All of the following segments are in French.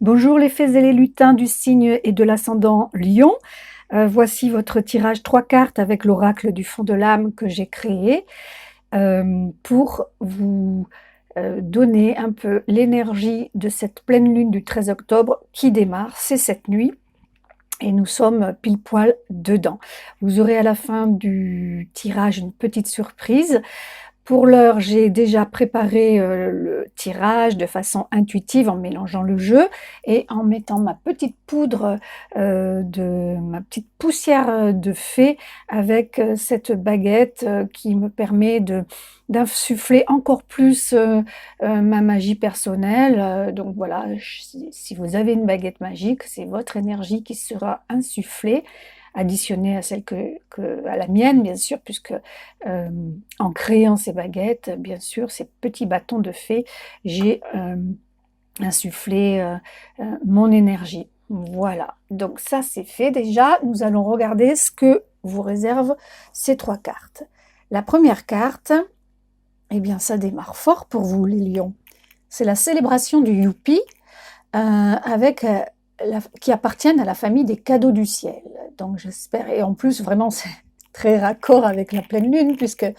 Bonjour les fées et les lutins du signe et de l'ascendant Lion. Voici votre tirage 3 cartes avec l'oracle du fond de l'âme que j'ai créé pour vous donner un peu l'énergie de cette pleine lune du 13 octobre qui démarre. C'est cette nuit et nous sommes pile poil dedans. Vous aurez à la fin du tirage une petite surprise. Pour l'heure, j'ai déjà préparé le tirage de façon intuitive en mélangeant le jeu et en mettant ma petite poudre, ma petite poussière de fée avec cette baguette qui me permet d'insuffler encore plus ma magie personnelle. Donc voilà, si vous avez une baguette magique, c'est votre énergie qui sera insufflée, additionnée à celle à la mienne, bien sûr, puisque en créant ces baguettes, bien sûr, ces petits bâtons de fée, j'ai insufflé mon énergie. Voilà, donc ça c'est fait déjà. Nous allons regarder ce que vous réservent ces 3 cartes. La première carte, eh bien ça démarre fort pour vous les lions. C'est la célébration du Youpi qui appartiennent à la famille des cadeaux du ciel. Donc j'espère, et en plus vraiment c'est très raccord avec la pleine lune puisque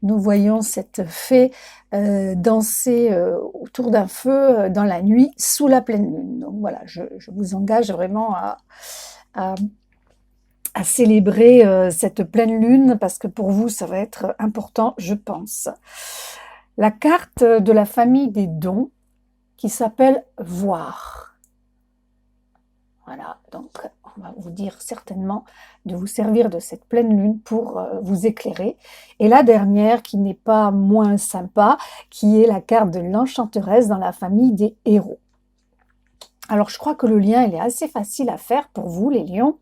nous voyons cette fée danser autour d'un feu dans la nuit sous la pleine lune. Donc voilà, je vous engage vraiment à célébrer cette pleine lune parce que pour vous ça va être important, je pense. La carte de la famille des dons qui s'appelle voir. Voilà, donc on va vous dire certainement de vous servir de cette pleine lune pour vous éclairer. Et la dernière, qui n'est pas moins sympa, qui est la carte de l'enchanteresse dans la famille des héros. Alors je crois que le lien il est assez facile à faire pour vous les lions.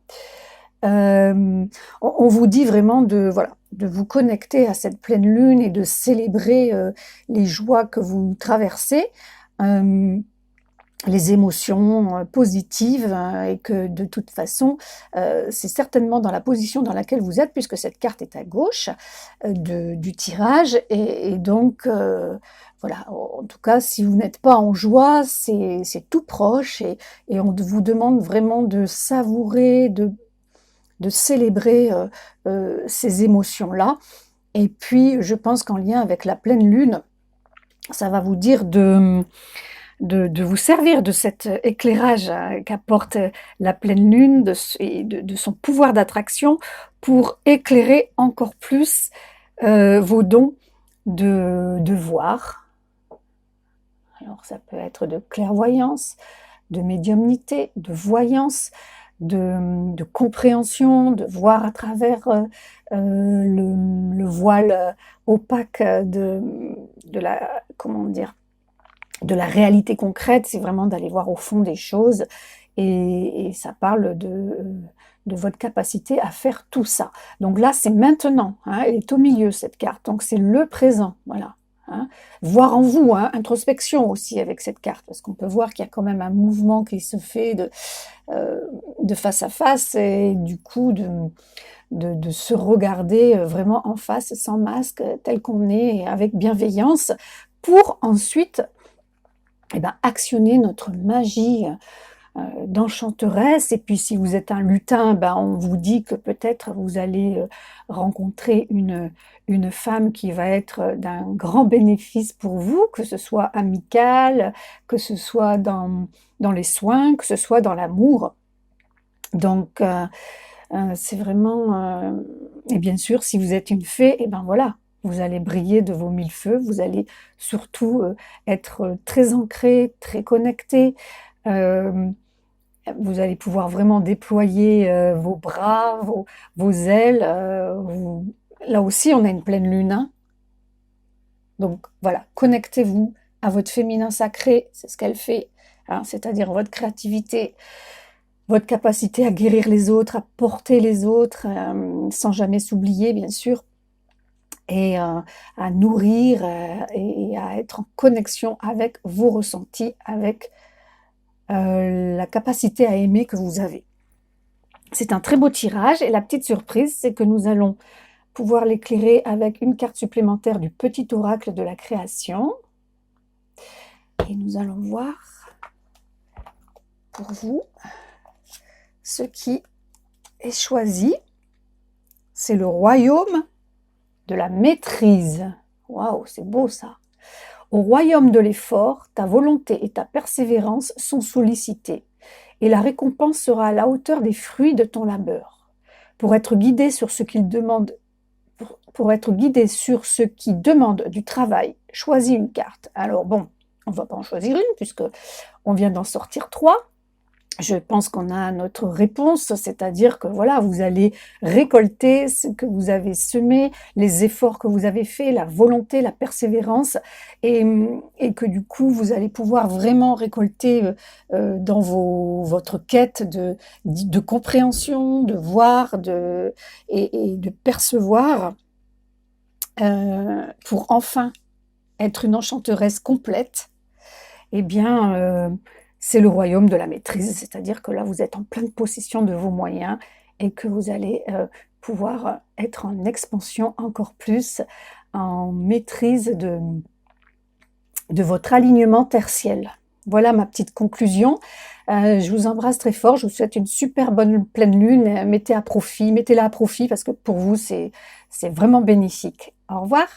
On vous dit vraiment de vous connecter à cette pleine lune et de célébrer les joies que vous traversez. Les émotions positives et que de toute façon, c'est certainement dans la position dans laquelle vous êtes puisque cette carte est à gauche du tirage et donc voilà, en tout cas si vous n'êtes pas en joie, c'est tout proche et on vous demande vraiment de savourer, de célébrer ces émotions-là. Et puis je pense qu'en lien avec la pleine lune, ça va vous dire de vous servir de cet éclairage qu'apporte la pleine lune, de son pouvoir d'attraction pour éclairer encore plus vos dons de voir. Alors ça peut être de clairvoyance, de médiumnité, de voyance, de compréhension, de voir à travers le voile opaque de la, comment dire, de la réalité concrète, c'est vraiment d'aller voir au fond des choses et ça parle de votre capacité à faire tout ça. Donc là, c'est maintenant, hein, elle est au milieu cette carte, donc c'est le présent, voilà. Hein. Voir en vous, hein, introspection aussi avec cette carte, parce qu'on peut voir qu'il y a quand même un mouvement qui se fait de face à face et du coup de se regarder vraiment en face, sans masque, tel qu'on est, et avec bienveillance, pour ensuite actionner notre magie d'enchanteresse. Et puis si vous êtes un lutin, on vous dit que peut-être vous allez rencontrer une femme qui va être d'un grand bénéfice pour vous, que ce soit amical, que ce soit dans les soins, que ce soit dans l'amour. Donc c'est vraiment... et bien sûr, si vous êtes une fée, et voilà, vous allez briller de vos 1000 feux, vous allez surtout être très ancré, très connecté, vous allez pouvoir vraiment déployer vos bras, vos ailes. Là aussi, on a une pleine lune. Hein. Donc voilà, connectez-vous à votre féminin sacré, c'est ce qu'elle fait, hein, c'est-à-dire votre créativité, votre capacité à guérir les autres, à porter les autres, sans jamais s'oublier, bien sûr, et à nourrir et à être en connexion avec vos ressentis, avec la capacité à aimer que vous avez. C'est un très beau tirage et la petite surprise, c'est que nous allons pouvoir l'éclairer avec une carte supplémentaire du petit oracle de la création. Et nous allons voir pour vous, ce qui est choisi, c'est le royaume de la maîtrise. Waouh, c'est beau ça. Au royaume de l'effort, ta volonté et ta persévérance sont sollicitées, et la récompense sera à la hauteur des fruits de ton labeur. Pour être guidé sur ce qu'il demande, pour être guidé sur ce qui demande du travail, choisis une carte. Alors bon, on ne va pas en choisir une puisque on vient d'en sortir 3. Je pense qu'on a notre réponse, c'est-à-dire que voilà, vous allez récolter ce que vous avez semé, les efforts que vous avez faits, la volonté, la persévérance, et que du coup, vous allez pouvoir vraiment récolter dans votre quête de compréhension, de voir et de percevoir pour enfin être une enchanteresse complète. Eh bien, c'est le royaume de la maîtrise, c'est-à-dire que là, vous êtes en pleine possession de vos moyens et que vous allez pouvoir être en expansion encore plus, en maîtrise de votre alignement tertiel. Voilà ma petite conclusion. Je vous embrasse très fort, je vous souhaite une super bonne pleine lune. Mettez-la à profit parce que pour vous, c'est vraiment bénéfique. Au revoir.